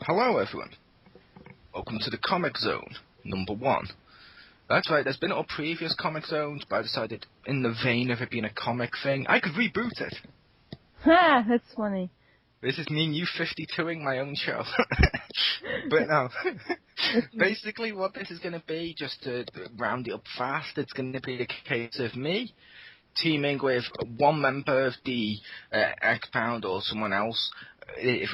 Hello everyone, welcome to the Comic Zone, number 1. That's right, there's been all previous Comic Zones, but I decided, in the vein of it being a comic thing, I could reboot it. Ha! That's funny. This is me and you 52ing my own show. But no, basically what this is going to be, just to round it up fast, it's going to be a case of me teaming with one member of the X-Pound or someone else,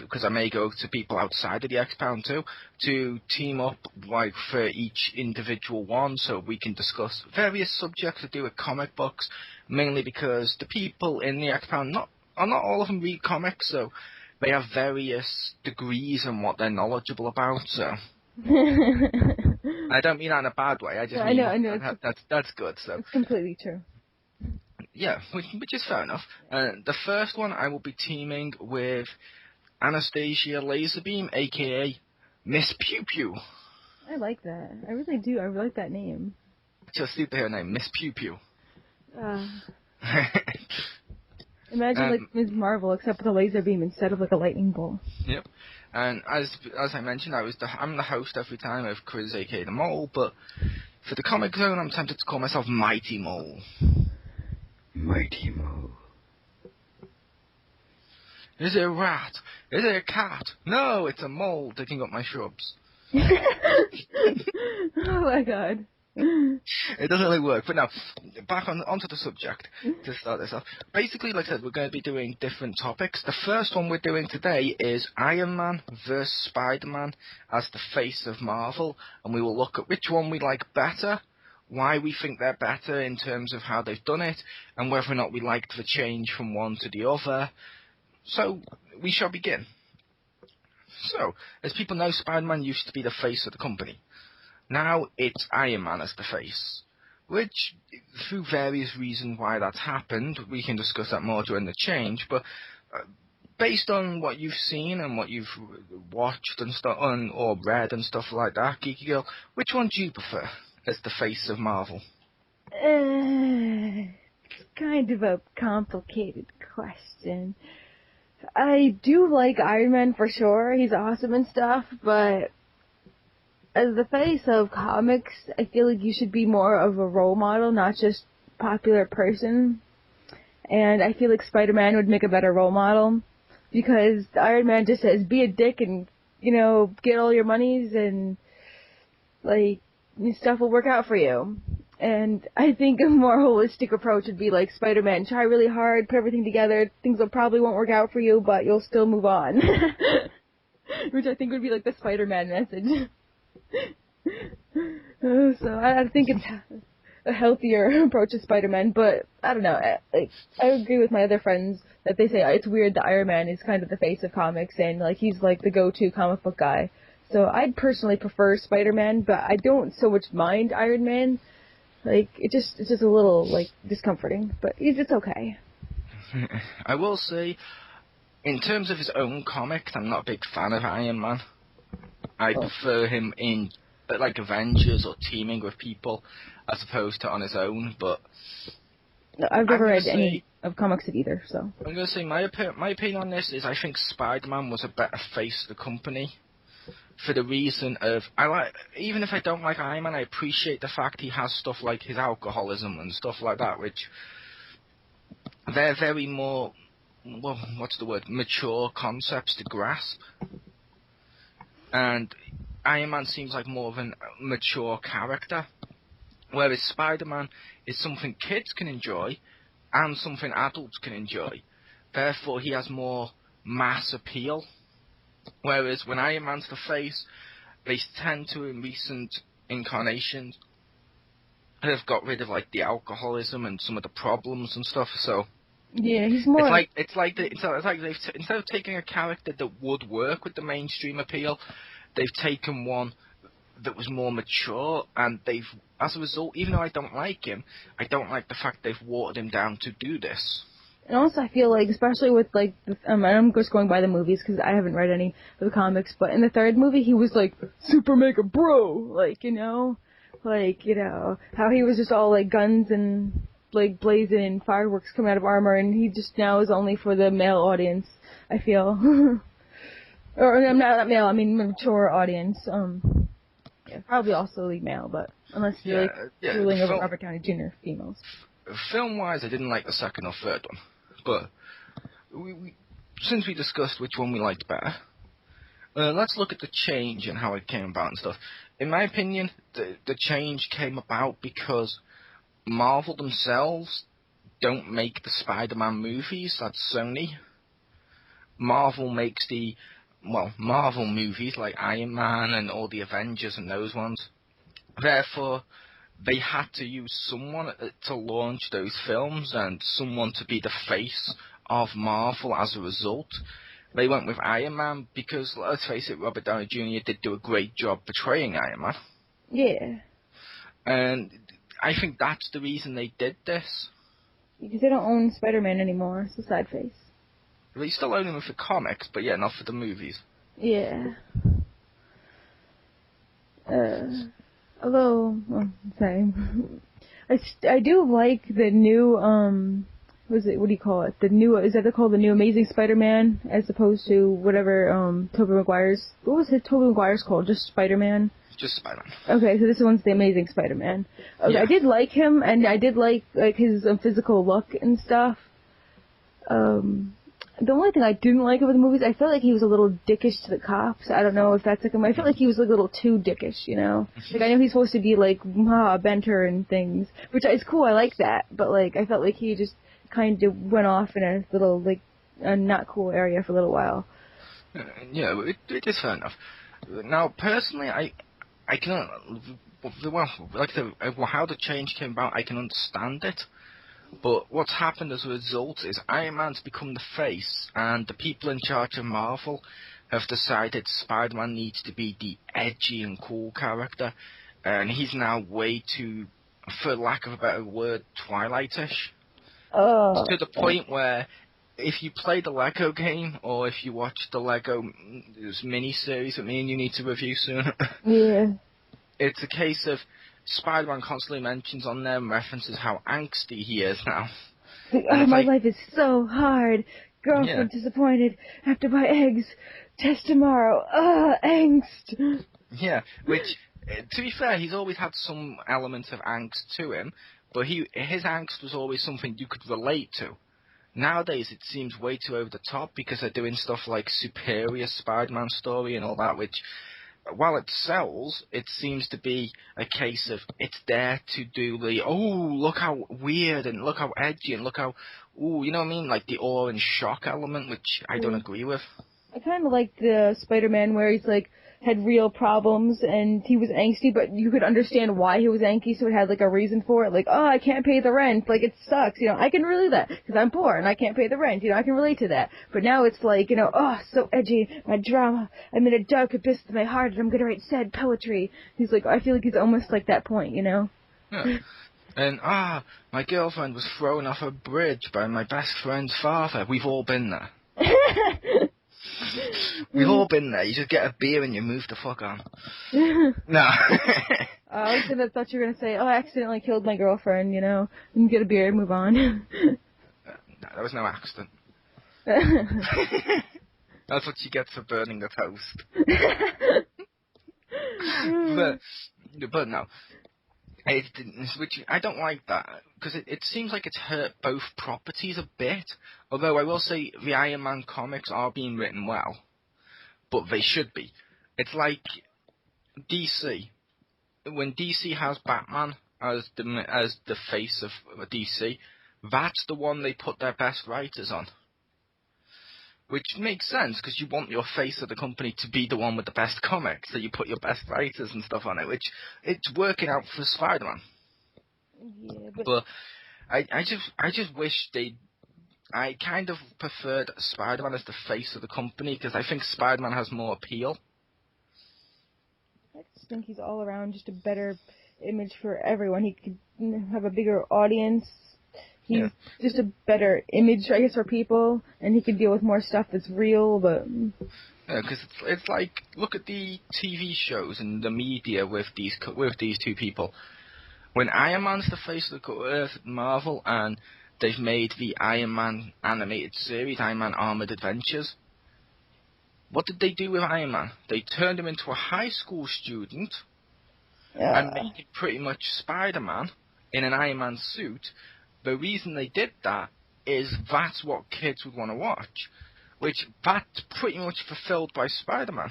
because I may go to people outside of the X-Pound too, to team up like for each individual one so we can discuss various subjects to do with comic books, mainly because the people in the X-Pound, not all of them read comics, so they have various degrees in what they're knowledgeable about, so... I don't mean that in a bad way, I just mean I know. That's good, so... It's completely true. Yeah, which is fair enough. The first one, I will be teaming with Anastasia Lazerbeam, a.k.a. Miss Pew Pew. I like that. I really do. I like that name. It's your superhero name, Miss Pew Pew. Imagine like Ms. Marvel, except with a laser beam instead of like a lightning bolt. Yep. And as I mentioned, I'm the host every time of Chriz, a.k.a. the Mole, but for the Comic Zone, I'm tempted to call myself Mighty Mole. Mighty Mole. Is it a rat? Is it a cat? No, it's a mole digging up my shrubs. Oh my god. It doesn't really work, but now, back onto the subject, to start this off. Basically, like I said, we're going to be doing different topics. The first one we're doing today is Iron Man vs. Spider-Man as the face of Marvel, and we will look at which one we like better, why we think they're better in terms of how they've done it, and whether or not we liked the change from one to the other. So, we shall begin. So, as people know, Spider-Man used to be the face of the company. Now it's Iron Man as the face, which, through various reasons why that's happened, we can discuss that more during the change, but based on what you've seen and what you've watched and stuff, or read and stuff like that, Geeky Girl, which one do you prefer as the face of Marvel? It's kind of a complicated question. I do like Iron Man for sure, he's awesome and stuff, but as the face of comics, I feel like you should be more of a role model, not just popular person. And I feel like Spider-Man would make a better role model, because Iron Man just says, be a dick and, get all your monies and, stuff will work out for you. And I think a more holistic approach would be like Spider-Man, try really hard, put everything together, things probably won't work out for you, but you'll still move on. Which I think would be like the Spider-Man message. So I think it's a healthier approach to Spider-Man, but I don't know. I agree with my other friends that they say it's weird that Iron Man is kind of the face of comics and he's like the go-to comic book guy. So I'd personally prefer Spider-Man, but I don't so much mind Iron Man. It's just a little discomforting, but it's okay. I will say, in terms of his own comics, I'm not a big fan of Iron Man. I prefer him in Avengers or teaming with people as opposed to on his own, but no, I've never read any of comics either, so I'm going to say my opinion on this is I think Spider-Man was a better face of the company for the reason of even if I don't like Iron Man, I appreciate the fact he has stuff like his alcoholism and stuff like that, which they're very more, mature concepts to grasp. And Iron Man seems like more of a mature character, whereas Spider-Man is something kids can enjoy and something adults can enjoy. Therefore, he has more mass appeal. Whereas when Iron Man's the face, they tend to, in recent incarnations, have got rid of the alcoholism and some of the problems and stuff. So yeah, he's more. It's like they've instead of taking a character that would work with the mainstream appeal, they've taken one that was more mature, and as a result, even though I don't like him, I don't like the fact they've watered him down to do this. And also, I feel especially with I'm just going by the movies because I haven't read any of the comics, but in the third movie, he was super mega bro, how he was just all guns and blazing and fireworks coming out of armor, and he just now is only for the male audience, I feel. Or I'm not male. I mean mature audience. Yeah, probably also lead male, but unless you're like ruling over Robert Downey Jr. females. Film-wise, I didn't like the second or third one, but since we discussed which one we liked better, let's look at the change and how it came about and stuff. In my opinion, the change came about because Marvel themselves don't make the Spider-Man movies. That's Sony. Marvel makes Marvel movies like Iron Man and all the Avengers and those ones. Therefore, they had to use someone to launch those films and someone to be the face of Marvel as a result. They went with Iron Man because, let's face it, Robert Downey Jr. did do a great job portraying Iron Man. Yeah. And I think that's the reason they did this. Because they don't own Spider-Man anymore. It's a side face. They still own him for comics, but yeah, not for the movies. Yeah. Although, sorry. I do like the new, what do you call it? The new, is that called the new Amazing Spider-Man, as opposed to whatever, Tobey Maguire's, what was Tobey Maguire's called? Just Spider-Man? Just Spider-Man. Okay, so this one's the Amazing Spider-Man. Okay, Yeah. I did like him, and I did like his physical look and stuff. The only thing I didn't like about the movies, I felt like he was a little dickish to the cops. I don't know if that's like him. I felt like he was a little too dickish, you know? Like, I know he's supposed to be like, banter and things, which is cool, I like that, but like, I felt like he just kind of went off in a little, like, a not cool area for a little while. Yeah, it is fair enough. Now, personally, I can, how the change came about, I can understand it. But what's happened as a result is Iron Man's become the face, and the people in charge of Marvel have decided Spider-Man needs to be the edgy and cool character, and he's now way too, for lack of a better word, Twilight-ish. Oh. To the point where, if you play the Lego game, or if you watch the Lego mini-series that me and you need to review soon, Yeah. it's a case of Spider-Man constantly mentions on there and references how angsty he is now. Oh, my life is so hard. Girlfriend disappointed. Have to buy eggs. Test tomorrow. Angst. Yeah, which, to be fair, he's always had some element of angst to him, but his angst was always something you could relate to. Nowadays, it seems way too over the top because they're doing stuff like Superior Spider-Man story and all that, which, while it sells, it seems to be a case of it's there to do the, look how weird and look how edgy and look how, you know what I mean? Like the awe and shock element, which I don't agree with. I kind of like the Spider-Man where he's like, had real problems and he was angsty, but you could understand why he was angsty, so it had like a reason for it. Like, I can't pay the rent. Like, it sucks. You know, I can relate to that because I'm poor and I can't pay the rent. You know, I can relate to that. But now it's like, you know, so edgy, my drama. I'm in a dark abyss of my heart and I'm going to write sad poetry. He's like, I feel like he's almost like that point, you know? Yeah. And, my girlfriend was thrown off a bridge by my best friend's father. We've all been there. We've all been there. You just get a beer and you move the fuck on. No. I thought you were going to say, I accidentally killed my girlfriend, you know, and get a beer and move on. No, there was no accident. That's what she gets for burning the toast. but no. Which I don't like that, because it seems like it's hurt both properties a bit. Although I will say the Iron Man comics are being written well, but they should be. It's like DC. When DC has Batman as the face of DC, that's the one they put their best writers on. Which makes sense, because you want your face of the company to be the one with the best comics, so you put your best writers and stuff on it, which it's working out for Spider-Man. Yeah, but I just wish I kind of preferred Spider-Man as the face of the company, because I think Spider-Man has more appeal. I just think he's all around just a better image for everyone. He could have a bigger audience. He's just a better image, I guess, for people, and he can deal with more stuff that's real, but... Yeah, because it's like, look at the TV shows and the media with these two people. When Iron Man's the face of the Marvel, and they've made the Iron Man animated series, Iron Man Armored Adventures, What did they do with Iron Man? They turned him into a high school student Yeah. and made him pretty much Spider-Man in an Iron Man suit. The reason they did that is that's what kids would want to watch, which that's pretty much fulfilled by Spider-Man.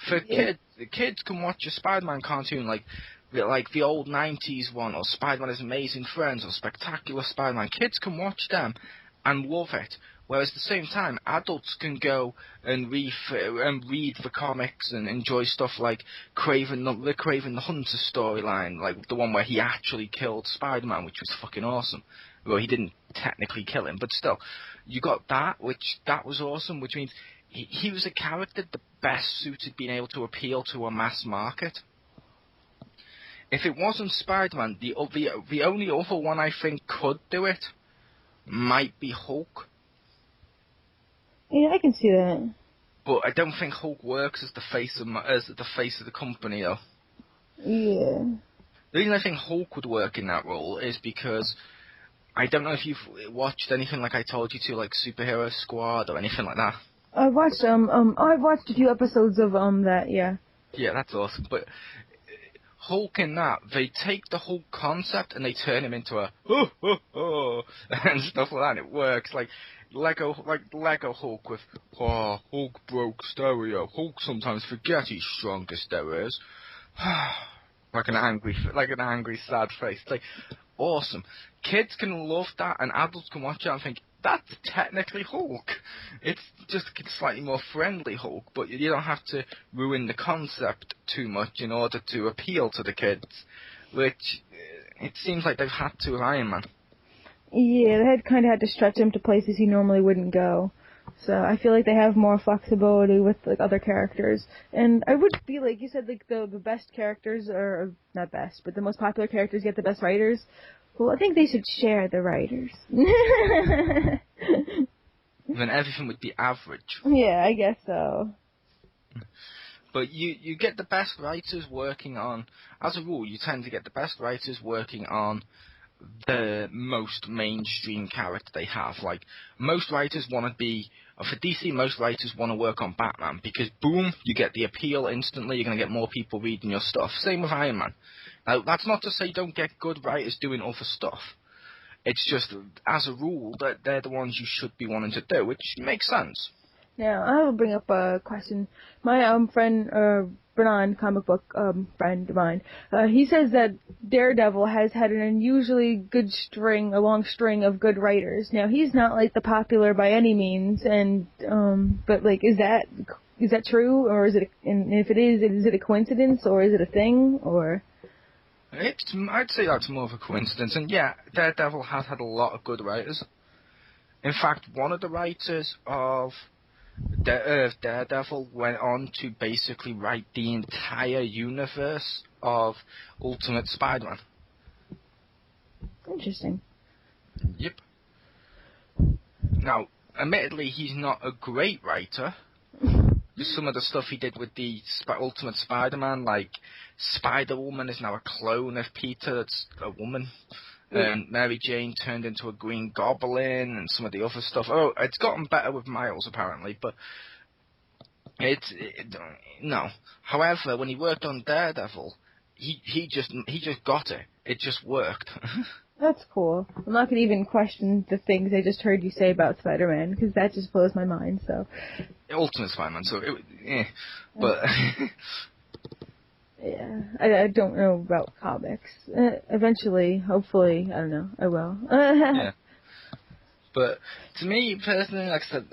For kids, the kids can watch a Spider-Man cartoon like the old 90s one, or Spider-Man's Amazing Friends, or Spectacular Spider-Man. Kids can watch them and love it. Whereas at the same time, adults can go and read the comics and enjoy stuff like Kraven the Hunter storyline, like the one where he actually killed Spider-Man, which was fucking awesome. Well, he didn't technically kill him, but still, you got that, that was awesome, which means he was a character the best suited being able to appeal to a mass market. If it wasn't Spider-Man, the only other one I think could do it might be Hulk. Yeah, I can see that. But I don't think Hulk works as the face of the company, though. Yeah. The reason I think Hulk would work in that role is because I don't know if you've watched anything like I told you to, like Superhero Squad or anything like that. I've watched I've watched a few episodes of that. Yeah. Yeah, that's awesome. But Hulk in that, they take the Hulk concept and they turn him into a and stuff like that. And it works like Lego Hulk with Hulk broke stereo. Hulk sometimes forgets he's strongest there is. like an angry sad face. It's like awesome. Kids can love that, and adults can watch it and think that's technically Hulk. It's just a slightly more friendly Hulk, but you don't have to ruin the concept too much in order to appeal to the kids, which it seems like they've had to with Iron Man. Yeah, they kind of had to stretch him to places he normally wouldn't go. So I feel like they have more flexibility with like other characters. And I would feel like you said like the best characters are not best, but the most popular characters get the best writers. Well, I think they should share the writers. Then everything would be average. Yeah, I guess so. But you get the best writers working on, as a rule, you tend to get the best writers working on the most mainstream character they have. Like, most writers want to be, for DC, most writers want to work on Batman, because boom, you get the appeal instantly, you're going to get more people reading your stuff. Same with Iron Man. Now, that's not to say you don't get good writers doing other stuff. It's just, as a rule, that they're the ones you should be wanting to do, which makes sense. Now, I will bring up a question. My friend, Bernard, comic book friend of mine, he says that Daredevil has had an unusually good a long string of good writers. Now, he's not like the popular by any means, and but like, is that true, or is it? And if it is it a coincidence, or is it a thing, or? I'd say that's more of a coincidence, and yeah, Daredevil has had a lot of good writers. In fact, one of the writers of Daredevil went on to basically write the entire universe of Ultimate Spider-Man. Interesting. Yep. Now, admittedly, he's not a great writer. Some of the stuff he did with the Ultimate Spider-Man, like Spider-Woman is now a clone of Peter, it's a woman. And Mary Jane turned into a Green Goblin, and some of the other stuff. Oh, it's gotten better with Miles, apparently, but no. However, when he worked on Daredevil, he just got it. It just worked. That's cool. I'm not going to even question the things I just heard you say about Spider-Man, because that just blows my mind, so. Ultimate Spider-Man, so, but. Yeah, I don't know about comics. Eventually, hopefully, I don't know, I will. Yeah. But, to me, personally, like I said,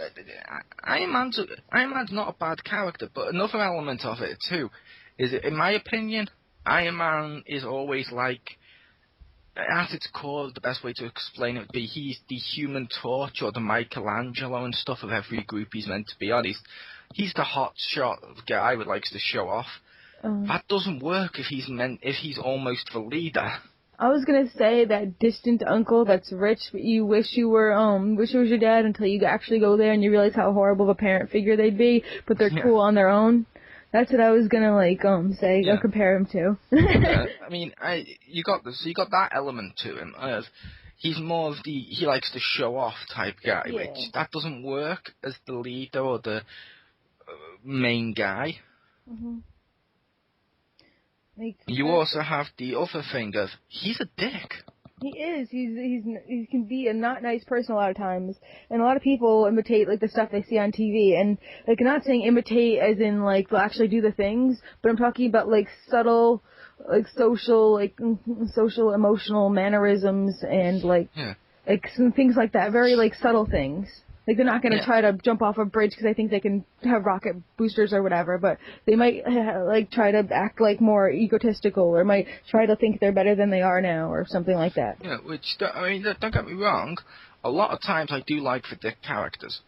Iron Man's not a bad character, but another element of it, too, is, in my opinion, Iron Man is always like, at its core, the best way to explain it would be he's the Human Torch or the Michelangelo and stuff of every group he's meant to be on. He's the hot shot guy who likes to show off. That doesn't work if he's almost the leader. I was gonna say that distant uncle that's rich, but you wish it was your dad until you actually go there and you realize how horrible of a parent figure they'd be, but they're cool on their own. That's what I was gonna say. Yeah. Compare him to. I mean, you got that element to him. He's more of he likes to show off type guy, which that doesn't work as the leader or the main guy. Mm-hmm. You also have the other thing of he's a dick. He is. He can be a not nice person a lot of times, and a lot of people imitate like the stuff they see on TV. And like, I'm not saying imitate as in like they'll actually do the things, but I'm talking about like subtle, like social emotional mannerisms and like some things like that. Very like subtle things. Like, they're not going to try to jump off a bridge because they think they can have rocket boosters or whatever, but they might, like, try to act, like, more egotistical or might try to think they're better than they are now or something like that. Yeah, which, I mean, don't get me wrong, a lot of times I do like the dick characters.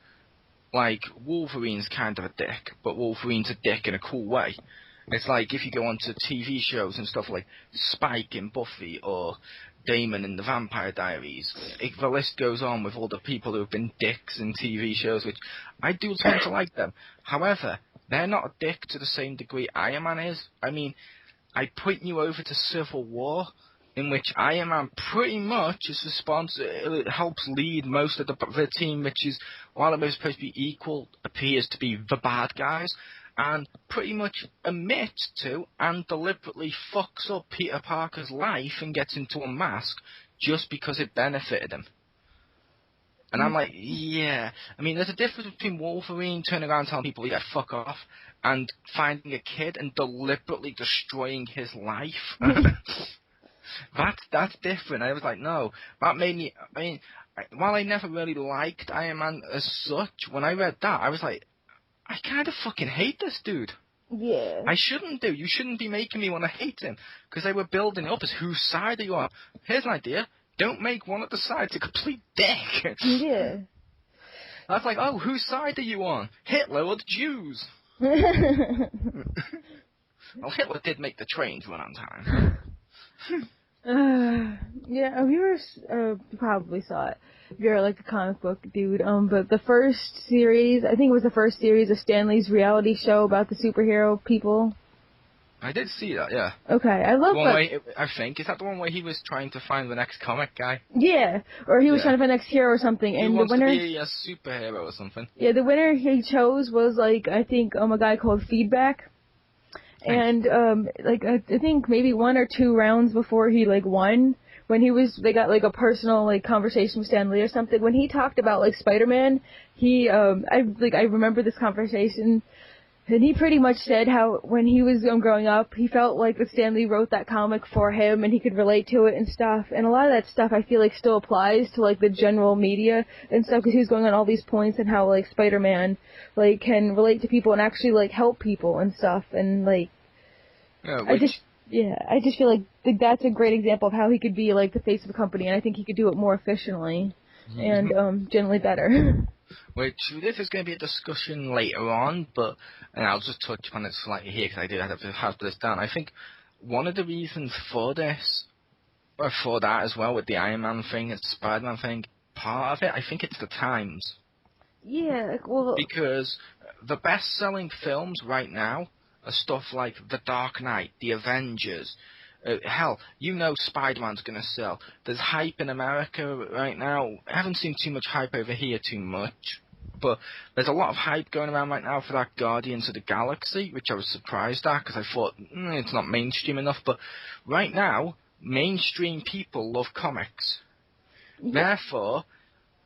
Like, Wolverine's kind of a dick, but Wolverine's a dick in a cool way. It's like if you go onto TV shows and stuff like Spike in Buffy or Damon in the Vampire Diaries, the list goes on with all the people who have been dicks in TV shows, which I do tend to like them. However, they're not a dick to the same degree Iron Man is. I mean, I point you over to Civil War, in which Iron Man pretty much is it helps lead most of the team, which is, while it was supposed to be equal, appears to be the bad guys, and pretty much admits to and deliberately fucks up Peter Parker's life and gets into a mask just because it benefited him. And I'm like, yeah. I mean, there's a difference between Wolverine turning around and telling people, yeah, fuck off, and finding a kid and deliberately destroying his life. That's different. I was like, no. That made me, I mean, while I never really liked Iron Man as such, when I read that, I was like, I kind of fucking hate this dude. Yeah. I shouldn't do. You shouldn't be making me want to hate him. Because they were building it up as whose side are you on. Here's an idea. Don't make one of the sides a complete dick. Yeah. I was like, oh, whose side are you on? Hitler or the Jews? Well, Hitler did make the trains run on time. Yeah, viewers probably saw it. If you're like a comic book dude, but the first series, I think it was the first series of Stan Lee's reality show about the superhero people. I did see that, yeah. Okay, I love that. I think, is that the one where he was trying to find the next comic guy? Yeah, or he was trying to find the next hero or something, and the winner to be a superhero or something. Yeah, the winner he chose was like, I think, a guy called Feedback. And, like, I think maybe 1 or 2 rounds before he, like, won, when they got, like, a personal, like, conversation with Stan Lee or something, when he talked about, like, Spiderman, I remember this conversation, and he pretty much said how, when he was growing up, he felt like that Stan Lee wrote that comic for him, and he could relate to it and stuff, and a lot of that stuff I feel like still applies to, like, the general media and stuff, because he was going on all these points and how, like, Spider-Man, like, can relate to people and actually, like, help people and stuff, and, like, I just feel like that's a great example of how he could be, like, the face of a company, and I think he could do it more efficiently and generally better. Which, this is going to be a discussion later on, and I'll just touch on it slightly here, because I do have to have this down. I think one of the reasons for this, or for that as well, with the Iron Man thing and Spider-Man thing, part of it, I think it's the times. Yeah, well... Because the best-selling films right now are stuff like The Dark Knight, The Avengers. Hell, you know Spider-Man's going to sell. There's hype in America right now. I haven't seen too much hype over here too much. But there's a lot of hype going around right now for that Guardians of the Galaxy, which I was surprised at, because I thought, it's not mainstream enough. But right now, mainstream people love comics. Yeah. Therefore,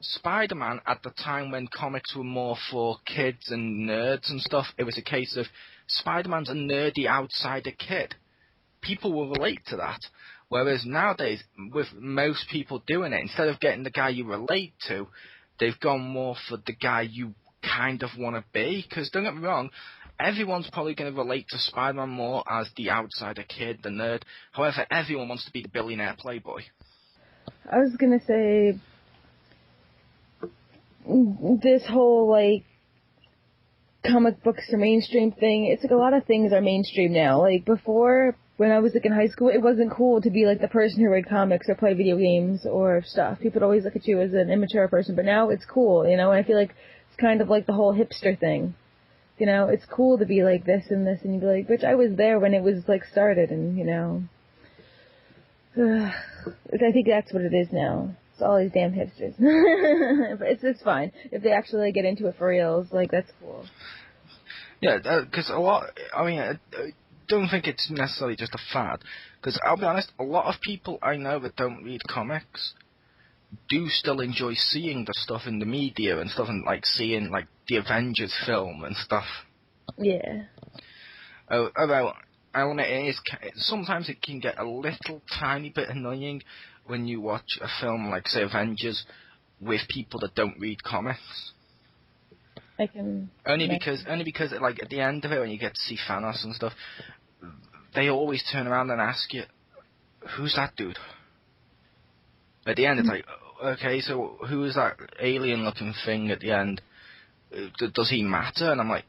Spider-Man, at the time when comics were more for kids and nerds and stuff, it was a case of Spider-Man's a nerdy outsider kid. People will relate to that. Whereas nowadays, with most people doing it, instead of getting the guy you relate to, they've gone more for the guy you kind of want to be. Because don't get me wrong, everyone's probably going to relate to Spider-Man more as the outsider kid, the nerd. However, everyone wants to be the billionaire playboy. I was going to say, this whole, like, comic books are mainstream thing, it's like a lot of things are mainstream now. Like, before, when I was, like, in high school, it wasn't cool to be, like, the person who read comics or play video games or stuff. People would always look at you as an immature person, but now it's cool, you know, and I feel like it's kind of like the whole hipster thing. You know, it's cool to be like this, and you'd be like, bitch, I was there when it was, like, started, and, you know. I think that's what it is now. It's all these damn hipsters. But it's fine. If they actually, like, get into it for reals, like, that's cool. Yeah, because a lot. I mean, I don't think it's necessarily just a fad. Because I'll be honest, a lot of people I know that don't read comics do still enjoy seeing the stuff in the media and stuff, and like seeing like the Avengers film and stuff. Yeah. Although I'll admit sometimes it can get a little tiny bit annoying when you watch a film like say Avengers with people that don't read comics. I can. Only because like at the end of it when you get to see Thanos and stuff, they always turn around and ask you, "Who's that dude?" At the end, it's like, okay, so who is that alien-looking thing at the end? Does he matter? And I'm like,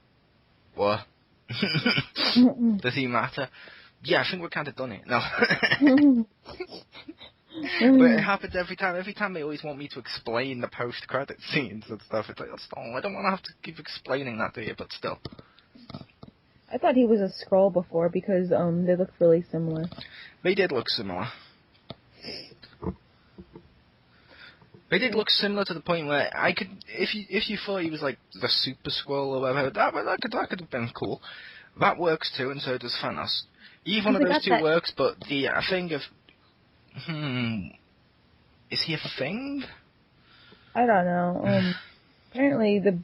what? Does he matter? Yeah, I think we're kind of done it. No. But it happens every time. Every time they always want me to explain the post-credit scenes and stuff. It's like, oh, I don't want to have to keep explaining that to you, but still. I thought he was a Skrull before because they look really similar. They did look similar. They did look similar to the point where I could, if you thought he was like the Super Skrull or whatever, that could have been cool. That works too, and so does Thanos. Either one of those two works, but the thing of, is he a thing? I don't know. Apparently the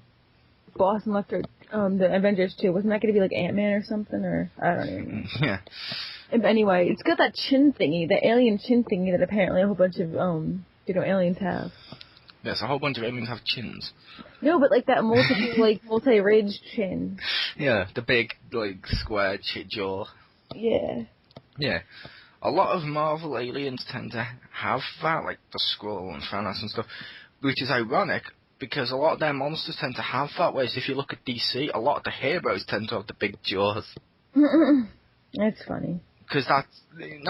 boss and Electro, the Avengers 2, wasn't that going to be like Ant-Man or something, or I don't even know. Yeah. Anyway, it's got that chin thingy, the alien chin thingy that apparently a whole bunch of aliens have. Yes, a whole bunch of aliens have chins. No, but like that multi-ridged chin. Yeah, the big like square jaw. Yeah. Yeah. A lot of Marvel aliens tend to have that, like the Skrull and Thanos and stuff, which is ironic because a lot of their monsters tend to have that. Whereas if you look at DC, a lot of the heroes tend to have the big jaws. That's funny. Because that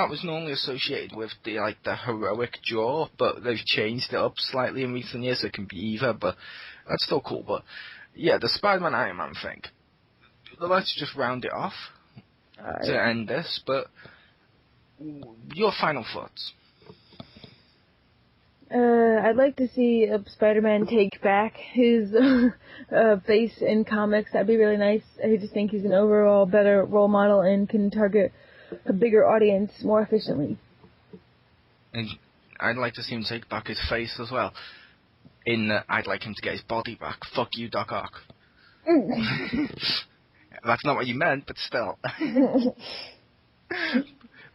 was normally associated with the heroic jaw, but they've changed it up slightly in recent years, so it can be either, but that's still cool. But yeah, the Spider-Man Iron Man thing. Let's just round it off to end this, but your final thoughts? I'd like to see Spider-Man take back his face in comics. That'd be really nice. I just think he's an overall better role model and can target a bigger audience more efficiently. And I'd like to see him take back his face as well. I'd like him to get his body back. Fuck you, Doc Ock. That's not what you meant, but still.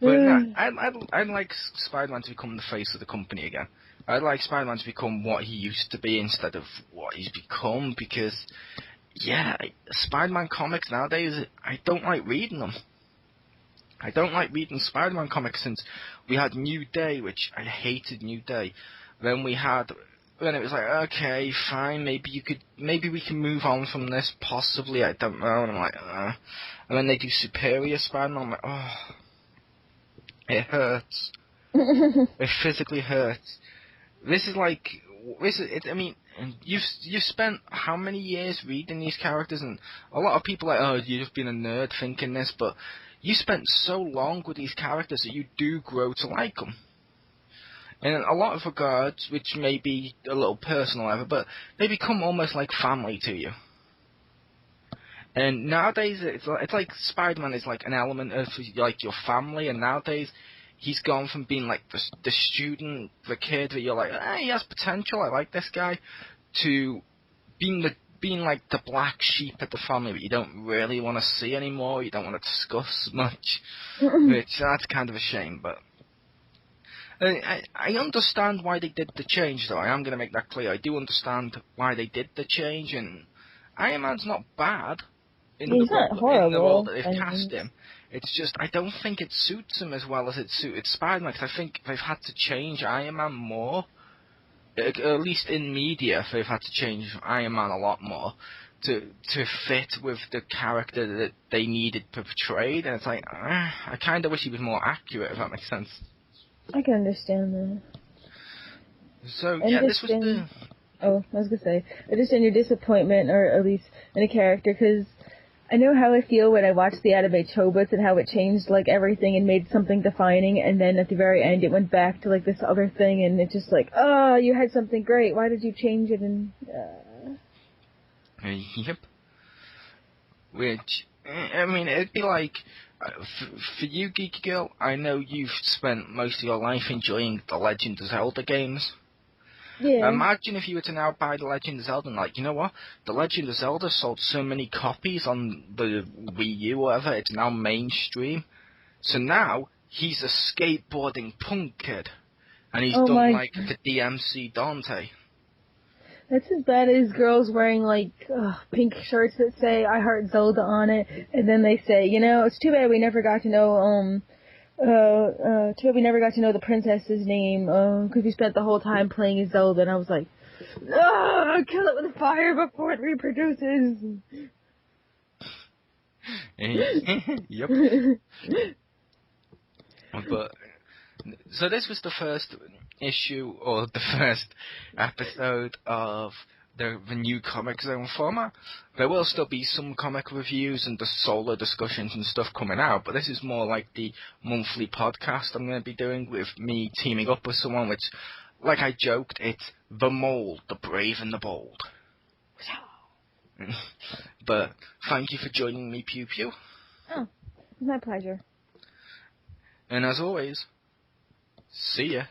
But no, I'd like Spider-Man to become the face of the company again. I'd like Spider-Man to become what he used to be instead of what he's become, because, yeah, Spider-Man comics nowadays, I don't like reading them. I don't like reading Spider-Man comics since we had New Day, which I hated New Day. Then it was like, okay, fine, maybe we can move on from this, possibly, I don't know, and I'm like, And then they do Superior Spider-Man, I'm like, oh, it hurts. It physically hurts. I mean, you've spent how many years reading these characters, and a lot of people are like, oh, you've been a nerd thinking this, but you spent so long with these characters that you do grow to like them. In a lot of regards, which may be a little personal, ever, but they become almost like family to you. And nowadays, it's like Spider-Man is like an element of like your family, and nowadays he's gone from being like the student, the kid that you're like, he has potential, I like this guy, to being like the black sheep of the family that you don't really want to see anymore, you don't want to discuss much, which that's kind of a shame, but I understand why they did the change, though. I am going to make that clear. I do understand why they did the change, and Iron Man's not bad in the role that they've cast him. It's just, I don't think it suits him as well as it suited Spider-Man, because I think they've had to change Iron Man more. At least in media, they've had to change Iron Man a lot more to fit with the character that they needed portrayed, and it's like, I kind of wish he was more accurate, if that makes sense. I can understand that. So, yeah, this was the... Oh, I was going to say, I understand your disappointment, or at least in a character, because I know how I feel when I watch the anime Chobits and how it changed, like, everything and made something defining, and then at the very end it went back to, like, this other thing, and it's just like, oh, you had something great, why did you change it, and... Yep. which, I mean, it'd be like, for you, Geeky Girl, I know you've spent most of your life enjoying the Legend of Zelda games. Yeah. Imagine if you were to now buy The Legend of Zelda and like, you know what? The Legend of Zelda sold so many copies on the Wii U or whatever, it's now mainstream. So now, he's a skateboarding punk kid. And he's Oh done my, like the DMC Dante. that's as bad as girls wearing like pink shirts that say "I Heart Zelda" on it, and then they say, you know, it's too bad we never got to know too bad we never got to know the princess's name, because we spent the whole time playing as Zelda, and I was like, kill it with fire before it reproduces. Yep. But so this was the first issue, or the first episode of the new Comic Zone format. There will still be some comic reviews and the solo discussions and stuff coming out, but this is more like the monthly podcast I'm going to be doing with me teaming up with someone, which, like I joked, it's the Mold, the Brave and the Bold. But thank you for joining me, Pew Pew. Oh, it's my pleasure. And as always, see ya.